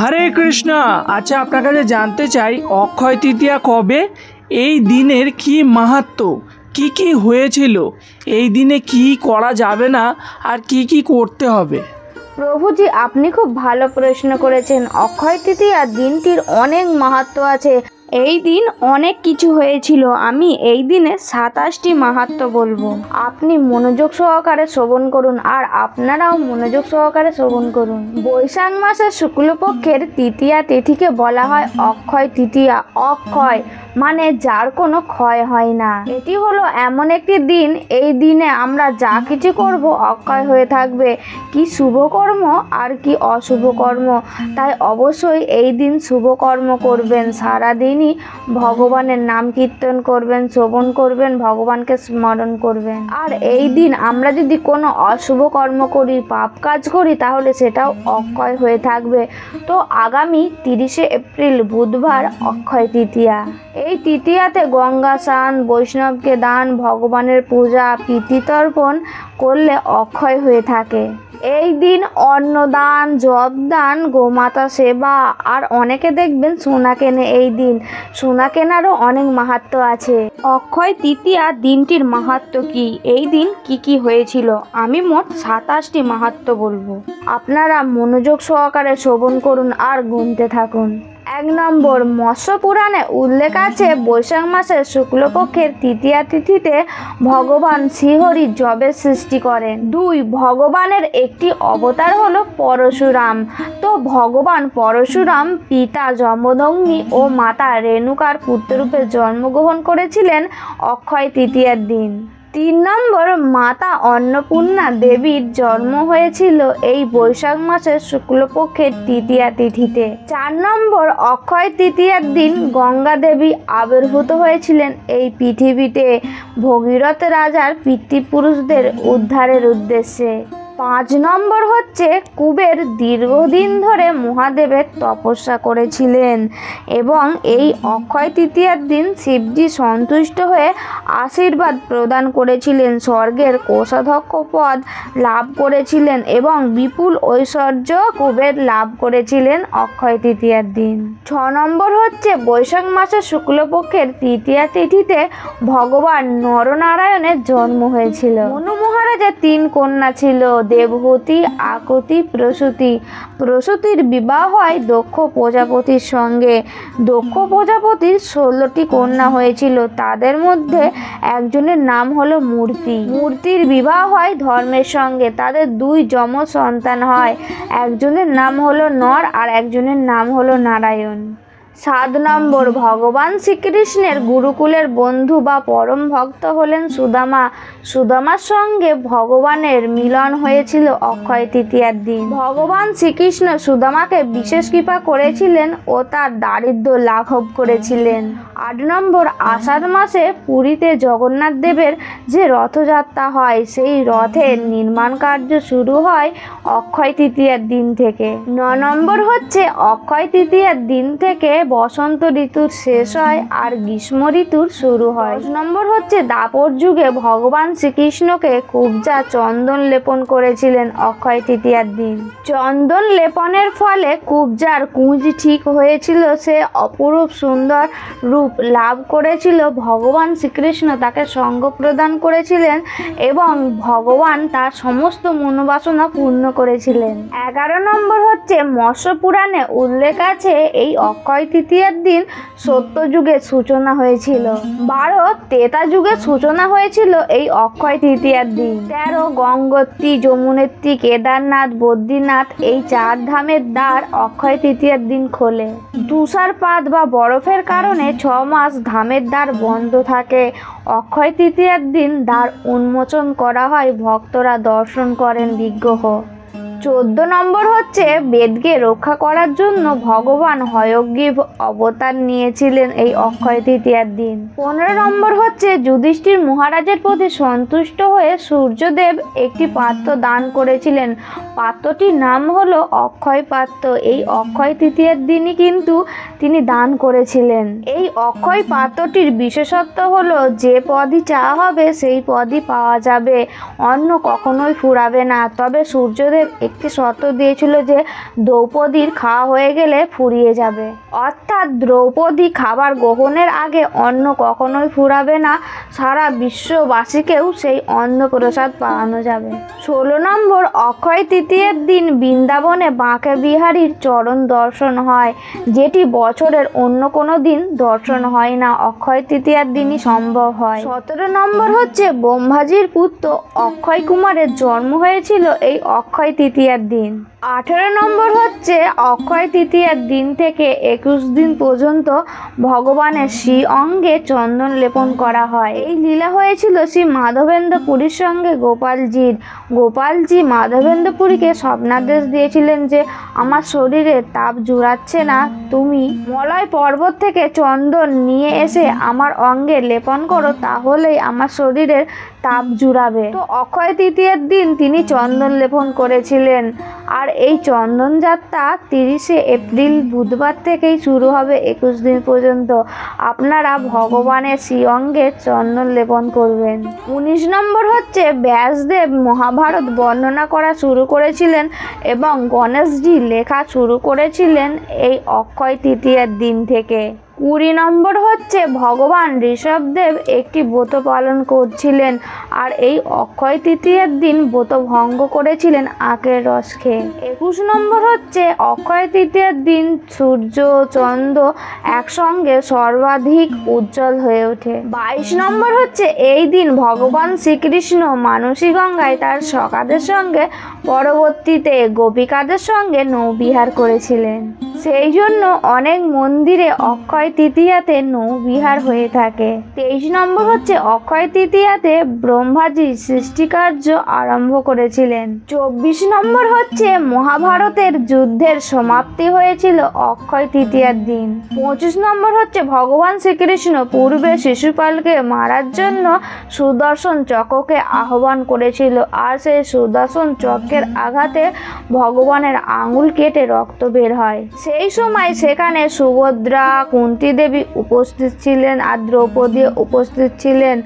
হরে কৃষ্ণ। আচ্ছা, আপনার কাছে জানতে চাই অক্ষয় তৃতীয়া কবে, এই দিনের কি মাহাত্ম্য, কি কি হয়েছিল, এই দিনে কি করা যাবে না আর কি কি করতে হবে? প্রভুজি, আপনি খুব ভালো প্রশ্ন করেছেন। অক্ষয় তৃতীয়া দিনটির অনেক মাহাত্ম্য আছে। এই দিন অনেক কিছু হয়েছিল। আমি এই দিনে 27টি মাহাত্ম্য বলবো। আপনি মনোযোগ সহকারে শ্রবণ করুন আর আপনারাও মনোযোগ সহকারে শ্রবণ করুন। বৈশাখ মাসের শুক্লপক্ষের তৃতীয়া তিথিকে বলা হয় অক্ষয় তৃতীয়া। অক্ষয় মানে যার কোনো ক্ষয় হয় না। এটি হলো এমন একটি দিন, এই দিনে আমরা যা কিছু করব অক্ষয় হয়ে থাকবে, কি শুভ কর্ম আর কি অশুভ কর্ম। তাই অবশ্যই এই দিন শুভ কর্ম করবেন। সারাদিনই ভগবানের নাম কীর্তন করবেন, শ্রবণ করবেন, ভগবানকে স্মরণ করবেন। আর এই দিন আমরা যদি কোনো অশুভ কর্ম করি, পাপ কাজ করি, তাহলে সেটাও অক্ষয় হয়ে থাকবে। তো আগামী 30শে এপ্রিল বুধবার অক্ষয় তৃতীয়া। এই তৃতীয়াতে গঙ্গা স্নান, বৈষ্ণবকে দান, ভগবানের পূজা, পিতৃতর্পণ করলে অক্ষয় হয়ে থাকে। এই দিন অন্নদান, জপদান, গোমাতা সেবা, আর অনেকে দেখবেন সোনা কেনে। এই দিন সোনা কেনারও অনেক মাহাত্ম্য আছে। অক্ষয় তৃতীয়া দিনটির মাহাত্ম্য কি, এই দিন কি কি হয়েছিল, আমি মোট 27টি মাহাত্ম্য বলবো। আপনারা মনোযোগ সহকারে শ্রবণ করুন আর গুনতে থাকুন। 1 নম্বর, মৎস্য পুরাণে উল্লেখ আছে বৈশাখ মাসের শুক্লপক্ষের তৃতীয়া তিথিতে ভগবান শ্রীহরি জবের সৃষ্টি করেন। 2, ভগবানের একটি অবতার হলো পরশুরাম। তো ভগবান পরশুরাম পিতা যমদগ্নি ও মাতা রেণুকার পুত্ররূপে জন্মগ্রহণ করেছিলেন অক্ষয় তৃতীয়ার দিন। 3 নম্বর, মাতা অন্নপূর্ণা দেবীর জন্ম হয়েছিল এই বৈশাখ মাসের শুক্লপক্ষের তৃতীয়া তিথিতে। 4 নম্বর, অক্ষয় তৃতীয়ার দিন গঙ্গা দেবী আবির্ভূত হয়েছিলেন এই পৃথিবীতে ভগীরথ রাজার পিতৃপুরুষদের উদ্ধারের উদ্দেশ্যে। 5 নম্বর হচ্ছে কুবের দীর্ঘদিন ধরে মহাদেবের তপস্যা করেছিলেন এবং এই অক্ষয় তৃতীয়ার দিন শিবজি সন্তুষ্ট হয়ে আশীর্বাদ প্রদান করেছিলেন, স্বর্গের কোষাধ্যক্ষ পদ লাভ করেছিলেন এবং বিপুল ঐশ্বর্য কুবের লাভ করেছিলেন অক্ষয় তৃতীয়ার দিন। 6 নম্বর হচ্ছে বৈশাখ মাসের শুক্লপক্ষের তৃতীয়া তিথিতে ভগবান নরনারায়ণের জন্ম হয়েছিল। মনু মহারাজের 3 কন্যা ছিল, দেবহূতি, আকুতি, প্রসূতি। প্রসূতির বিবাহ হয় দক্ষ প্রজাপতির সঙ্গে। দক্ষ প্রজাপতির 16টি কন্যা হয়েছিল, তাদের মধ্যে একজনের নাম হলো মূর্তি। মূর্তির বিবাহ হয় ধর্মের সঙ্গে, তাদের 2 যমজ সন্তান হয়, একজনের নাম হলো নর আর একজনের নাম হলো নারায়ণ। 7 নম্বর, ভগবান শ্রীকৃষ্ণের গুরুকুলের বন্ধু বা পরম ভক্ত হলেন সুদামা। সুদামার সঙ্গে ভগবানের মিলন হয়েছিল অক্ষয় তৃতীয়ার দিন। ভগবান শ্রীকৃষ্ণ সুদামাকে বিশেষ কৃপা করেছিলেন ও তার দারিদ্র্য লাঘব করেছিলেন। 8 নম্বর, আষাঢ় মাসে পুরীতে জগন্নাথ দেবের যে রথযাত্রা হয়, সেই রথের নির্মাণ কার্য শুরু হয় অক্ষয় তৃতীয়ার দিন থেকে। 9 নম্বর হচ্ছে অক্ষয় তৃতীয়ার দিন থেকে বসন্ত ঋতুর শেষ হয় আর গ্রীষ্ম ঋতুর শুরু হয়। 10 নম্বর হচ্ছে দ্বাপর যুগে ভগবান শ্রীকৃষ্ণকে কুবজা চন্দন লেপন করেছিলেন অক্ষয় তৃতীয়ার দিন। চন্দন লেপনের ফলে কুবজার কুঁজ ঠিক হয়েছিল, সে অপরূপ সুন্দর রূপ লাভ করেছিল। ভগবান শ্রীকৃষ্ণ তাকে সঙ্গ প্রদান করেছিলেন এবং ভগবান তার সমস্ত মনোবাসনা পূর্ণ করেছিলেন। 11 নম্বর হচ্ছে মৎস্য পুরাণে উল্লেখ আছে এই অক্ষয় তৃতীয়ার দিন সত্যযুগের সূচনা হয়েছিল। 12 ত্রেতা যুগের সূচনা হয়েছিল এই অক্ষয় তৃতীয়ার দিন। 13 গঙ্গোত্রী, যমুনেত্রী, কেদারনাথ, বদ্রীনাথ এই 4 ধামের দ্বার অক্ষয় তৃতীয়ার দিন খোলে। তুষারপাত বা বরফের কারণে 6 মাস ধামের দ্বার বন্ধ থাকে। অক্ষয় তৃতীয়ার দিন দ্বার উন্মোচন করা হয়, ভক্তরা দর্শন করেন বিগ্রহ। 14 নম্বর হচ্ছে বেদকে রক্ষা করার জন্য ভগবান হয়গ্রীব অবতার নিয়েছিলেন এই অক্ষয় তৃতীয়ার দিন। 15 নম্বর হচ্ছে যুধিষ্ঠির মহারাজের প্রতি সন্তুষ্ট হয়ে সূর্যদেব একটি পাত্র দান করেছিলেন। পাত্রটির নাম হলো অক্ষয় পাত্র। এই অক্ষয় তৃতীয়ার দিনই কিন্তু তিনি দান করেছিলেন। এই অক্ষয় পাত্রটির বিশেষত্ব হলো যে পদই চাওয়া হবে সেই পদই পাওয়া যাবে, অন্ন কখনোই ফুরাবে না। তবে সূর্যদেব একটি শর্ত দিয়েছিল যে দ্রৌপদীর খাওয়া হয়ে গেলে ফুরিয়ে যাবে, অর্থাৎ দ্রৌপদী খাবার গ্রহণের আগে অন্ন কখনোই ফুরাবে না, সারা বিশ্ববাসীকেও সেই অন্নপ্রসাদ পাওয়ানো যাবে। 16 নম্বর, অক্ষয় তৃতীয়ার দিন বৃন্দাবনে বাঁকে বিহারীর চরণ দর্শন হয়, যেটি বছরের অন্য কোনো দিন দর্শন হয় না, অক্ষয় তৃতীয়ার দিনই সম্ভব হয়। 17 নম্বর হচ্ছে ব্রহ্মাজির পুত্র অক্ষয় কুমারের জন্ম হয়েছিল এই অক্ষয় তৃতীয়ার দিন। 18 নম্বর হচ্ছে অক্ষয় তৃতীয়ার দিন থেকে 21 দিন পর্যন্ত ভগবানের শ্রী অঙ্গে চন্দন লেপন করা হয়। এই লীলা হয়েছিল শ্রী মাধবেন্দ্র পুরীর সঙ্গে গোপালজির। গোপালজি মাধবেন্দ্র পুরীকে স্বপ্নাদেশ দিয়েছিলেন যে আমার শরীরে তাপ জুড়াচ্ছে না, তুমি মলয় পর্বত থেকে চন্দন নিয়ে এসে আমার অঙ্গে লেপন করো, তাহলেই আমার শরীরের তাপ জুড়াবে। তো অক্ষয় তৃতীয়ার দিন তিনি চন্দন লেপন করেছিলেন। আর এই চন্দন যাত্রা 30শে এপ্রিল বুধবার থেকেই শুরু হবে 21 দিন পর্যন্ত। আপনারা ভগবানের শ্রী অঙ্গে চন্দন লেপন করবেন। 19 নম্বর হচ্ছে ব্যাসদেব মহাভারত বর্ণনা করা শুরু করেছিলেন এবং গণেশজি লেখা শুরু করেছিলেন এই অক্ষয় তৃতীয়ার দিন থেকে। 20 নম্বর হচ্ছে ভগবান ঋষভদেব একটি ব্রত পালন করছিলেন আর এই অক্ষয় তৃতীয়ার দিন ব্রত ভঙ্গ করেছিলেন আখের রস খেয়ে। 21 নম্বর হচ্ছে অক্ষয় তৃতীয়ার দিন সূর্য চন্দ্র একসঙ্গে সর্বাধিক উজ্জ্বল হয়ে ওঠে। 22 নম্বর হচ্ছে এই দিন ভগবান শ্রীকৃষ্ণ মানসী গঙ্গায় তার সখাদের সঙ্গে পরবর্তীতে গোপিকাদের সঙ্গে নৌবিহার করেছিলেন, সেই জন্য অনেক মন্দিরে অক্ষয় তৃতীয়াতে নৌবিহার হয়ে থাকে। 23 নম্বর হচ্ছে অক্ষয় তৃতীয়াতে ব্রহ্মাজি সৃষ্টিকার্য আরম্ভ করেছিলেন। 24 নম্বর হচ্ছে মহাভারতের যুদ্ধের সমাপ্তি হয়েছিল অক্ষয় তৃতীয়ার দিন। 25 নম্বর হচ্ছে ভগবান শ্রীকৃষ্ণ পূর্বে শিশুপালকে মারার জন্য সুদর্শন চক্রকে আহ্বান করেছিল আর সেই সুদর্শন চক্রের আঘাতে ভগবানের আঙুল কেটে রক্ত বের হয়। সেই সময় সেখানে সুভদ্রা কুন্তী দেবী উপস্থিত ছিলেন আর দ্রৌপদী উপস্থিত ছিলেন।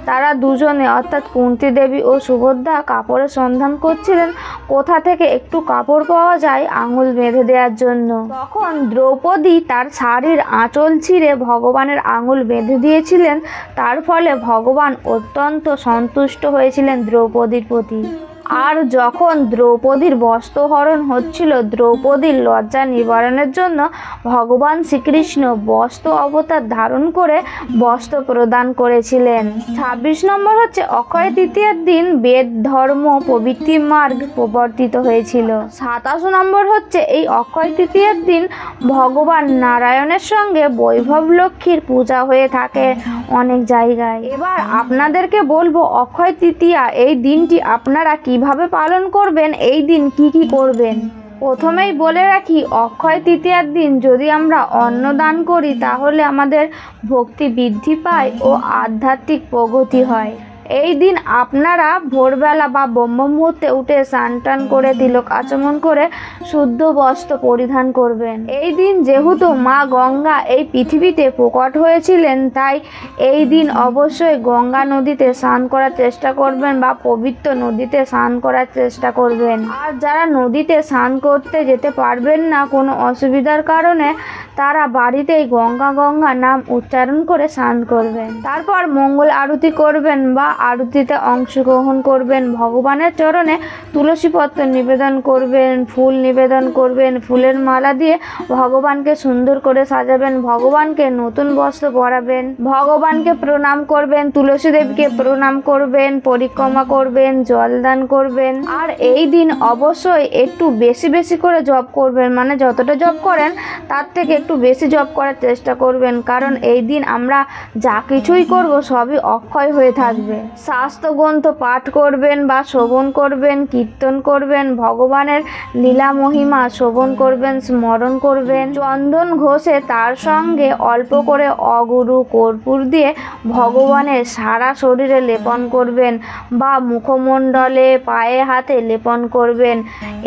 তারা দুজনে অর্থাৎ কুন্তী দেবী ও সুভদ্রা কাপড়ের সন্ধান করছিলেন কোথা থেকে একটু কাপড় পাওয়া যায় আঙুল বেঁধে দেওয়ার জন্য। তখন দ্রৌপদী তার শাড়ির আঁচল ছিঁড়ে ভগবানের আঙুল বেঁধে দিয়েছিলেন, তার ফলে ভগবান অত্যন্ত সন্তুষ্ট হয়েছিলেন দ্রৌপদীর প্রতি। আর যখন দ্রৌপদীর বস্ত্রহরণ হচ্ছিল, দ্রৌপদীর লজ্জা নিবারণের জন্য ভগবান শ্রীকৃষ্ণ বস্ত্র অবতার ধারণ করে বস্ত্র প্রদান করেছিলেন। 26 নম্বর হচ্ছে অক্ষয় তৃতীয়ার দিন বেদ ধর্ম প্রবৃত্তি মার্গ প্রবর্তিত হয়েছিল। 27 নম্বর হচ্ছে এই অক্ষয় তৃতীয়ার দিন ভগবান নারায়ণের সঙ্গে বৈভব লক্ষ্মীর পূজা হয়ে থাকে অনেক জায়গায়। এবার আপনাদেরকে বলবো অক্ষয় তৃতীয়া এই দিনটি আপনারা কিভাবে পালন করবেন, এই দিন কি কি করবেন। প্রথমেই বলে রাখি, অক্ষয় তৃতীয়ার দিন যদি আমরা অন্ন দান করি তাহলে আমাদের ভক্তি বৃদ্ধি পায় ও আধ্যাত্মিক প্রগতি হয়। এই দিন আপনারা ভোরবেলা বা ব্রহ্ম মুহূর্তে উঠে স্নান টান করে তিলক আচমন করে শুদ্ধ বস্ত্র পরিধান করবেন। এই দিন যেহেতু মা গঙ্গা এই পৃথিবীতে প্রকট হয়েছিলেন, তাই এই দিন অবশ্যই গঙ্গা নদীতে স্নান করার চেষ্টা করবেন বা পবিত্র নদীতে স্নান করার চেষ্টা করবেন। আর যারা নদীতে স্নান করতে যেতে পারবেন না কোনো অসুবিধার কারণে, তারা বাড়িতেই গঙ্গা গঙ্গা নাম উচ্চারণ করে স্নান করবেন। তারপর মঙ্গল আরতি করবেন বা আরতিতে অংশগ্রহণ করবেন। ভগবানের চরণে তুলসী পত্র নিবেদন করবেন, ফুল নিবেদন করবেন, ফুলের মালা দিয়ে ভগবানকে সুন্দর করে সাজাবেন, ভগবানকে নতুন বস্ত্র পরাবেন, ভগবানকে প্রণাম করবেন, তুলসী দেবীকে প্রণাম করবেন, পরিক্রমা করবেন, জলদান করবেন। আর এই দিন অবশ্যই একটু বেশি বেশি করে জপ করবেন, মানে যতটা জপ করেন তার থেকে একটু বেশি জপ করার চেষ্টা করবেন, কারণ এই দিন আমরা যা কিছুই করব সবই অক্ষয় হয়ে থাকবে। শাস্ত্রগ্রন্থ পাঠ করবেন বা শ্রবণ করবেন, কীর্তন করবেন, ভগবানের লীলা মহিমা শ্রবণ করবেন, স্মরণ করবেন। চন্দন ঘষে তার সঙ্গে অল্প করে অগুরু কর্পূর দিয়ে ভগবানের সারা শরীরে লেপন করবেন বা মুখমণ্ডলে পায়ে হাতে লেপন করবেন।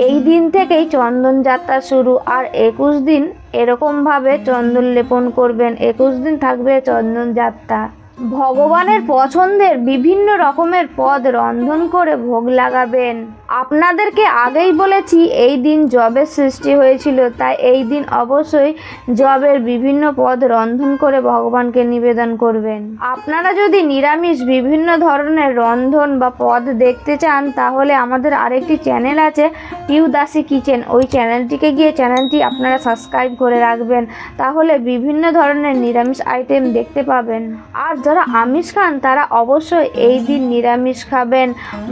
এই দিন থেকেই চন্দন যাত্রা শুরু। আর 21 দিন এরকমভাবে চন্দন লেপন করবেন, 21 দিন থাকবে চন্দন যাত্রা। ভগবানের পছন্দের বিভিন্ন রকমের পদ রন্ধন করে ভোগ লাগাবেন। আপনাদেরকে আগেই বলেছি এই দিন জবের সৃষ্টি হয়েছিল, তাই এই দিন অবশ্যই জবের বিভিন্ন পদ রন্ধন করে ভগবানকে নিবেদন করবেন। আপনারা যদি নিরামিষ বিভিন্ন ধরনের রন্ধন বা পদ দেখতে চান তাহলে আমাদের আরেকটি চ্যানেল আছে পিউদাসী কিচেন, ওই চ্যানেলটিকে গিয়ে চ্যানেলটি আপনারা সাবস্ক্রাইব করে রাখবেন, তাহলে বিভিন্ন ধরনের নিরামিষ আইটেম দেখতে পাবেন। আর যারা আমিষ খান তারা অবশ্যই এই দিন নিরামিষ খাবেন।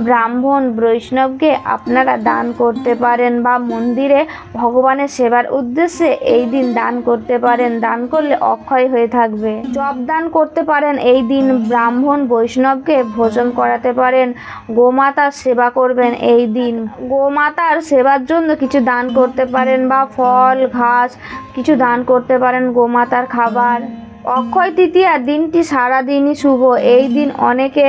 ব্রাহ্মণ বৈষ্ণবকে আপনারা দান করতে পারেন বা মন্দিরে ভগবানের সেবার উদ্দেশ্যে এই দিন দান করতে পারেন, দান করলে অক্ষয় হয়ে থাকবে। জব দান করতে পারেন এই দিন, ব্রাহ্মণ বৈষ্ণবকে ভোজন করাতে পারেন, গোমাতার সেবা করবেন এই দিন, গোমাতার সেবার জন্য কিছু দান করতে পারেন বা ফল ঘাস কিছু দান করতে পারেন, গোমাতার খাবার। অক্ষয় তৃতীয়া দিনটি সারাদিনই শুভ। এই দিন অনেকে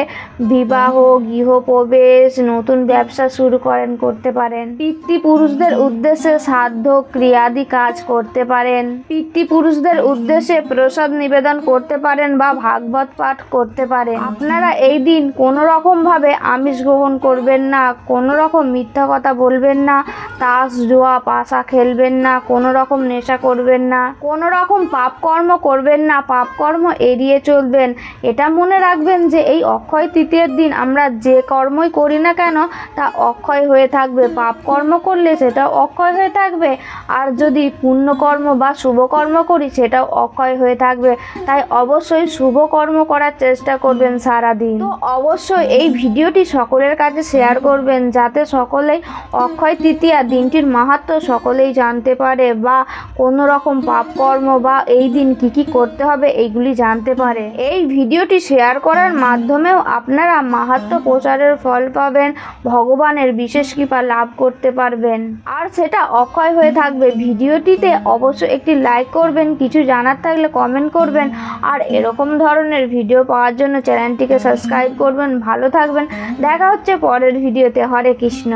বিবাহ, গৃহপ্রবেশ, নতুন ব্যবসা শুরু করতে পারেন। পিতৃপুরুষদের উদ্দেশ্যে শ্রাদ্ধ ক্রিয়াদি কাজ করতে পারেন, পিতৃপুরুষদের উদ্দেশ্যে প্রসাদ নিবেদন করতে পারেন বা ভাগবত পাঠ করতে পারেন। আপনারা এই দিন কোনো রকমভাবে আমিষ গ্রহণ করবেন না, কোনো রকম মিথ্যা কথা বলবেন না, তাস জুয়া পাশা খেলবেন না, কোনো রকম নেশা করবেন না, কোনো রকম পাপকর্ম করবেন না, পাপকর্ম এড়িয়ে চলবেন। এটা মনে রাখবেন যে এই অক্ষয় তৃতীয়ার দিন আমরা যে কর্মই করি না কেন তা অক্ষয় হয়ে থাকবে। পাপকর্ম করলে সেটাও অক্ষয় হয়ে থাকবে, আর যদি পুণ্যকর্ম বা শুভকর্ম করি সেটাও অক্ষয় হয়ে থাকবে। তাই অবশ্যই শুভ কর্ম করার চেষ্টা করবেন সারাদিন। তো অবশ্যই এই ভিডিওটি সকলের কাছে শেয়ার করবেন যাতে সকলেই অক্ষয় তৃতীয়া দিনটির মাহাত্ম্য সকলেই জানতে পারে বা কোনো রকম পাপকর্ম বা এই দিন কি কি করতে হবে এইগুলি জানতে পারে। এই ভিডিওটি শেয়ার করার মাধ্যমেও আপনারা মাহাত্ম্য প্রচারের ফল পাবেন, ভগবানের বিশেষ কৃপা লাভ করতে পারবেন, আর সেটা অক্ষয় হয়ে থাকবে। ভিডিওটিতে অবশ্যই একটি লাইক করবেন, কিছু জানার থাকলে কমেন্ট করবেন, আর এরকম ধরনের ভিডিও পাওয়ার জন্য চ্যানেলটিকে সাবস্ক্রাইব করবেন। ভালো থাকবেন, দেখা হচ্ছে পরের ভিডিওতে। হরে কৃষ্ণ।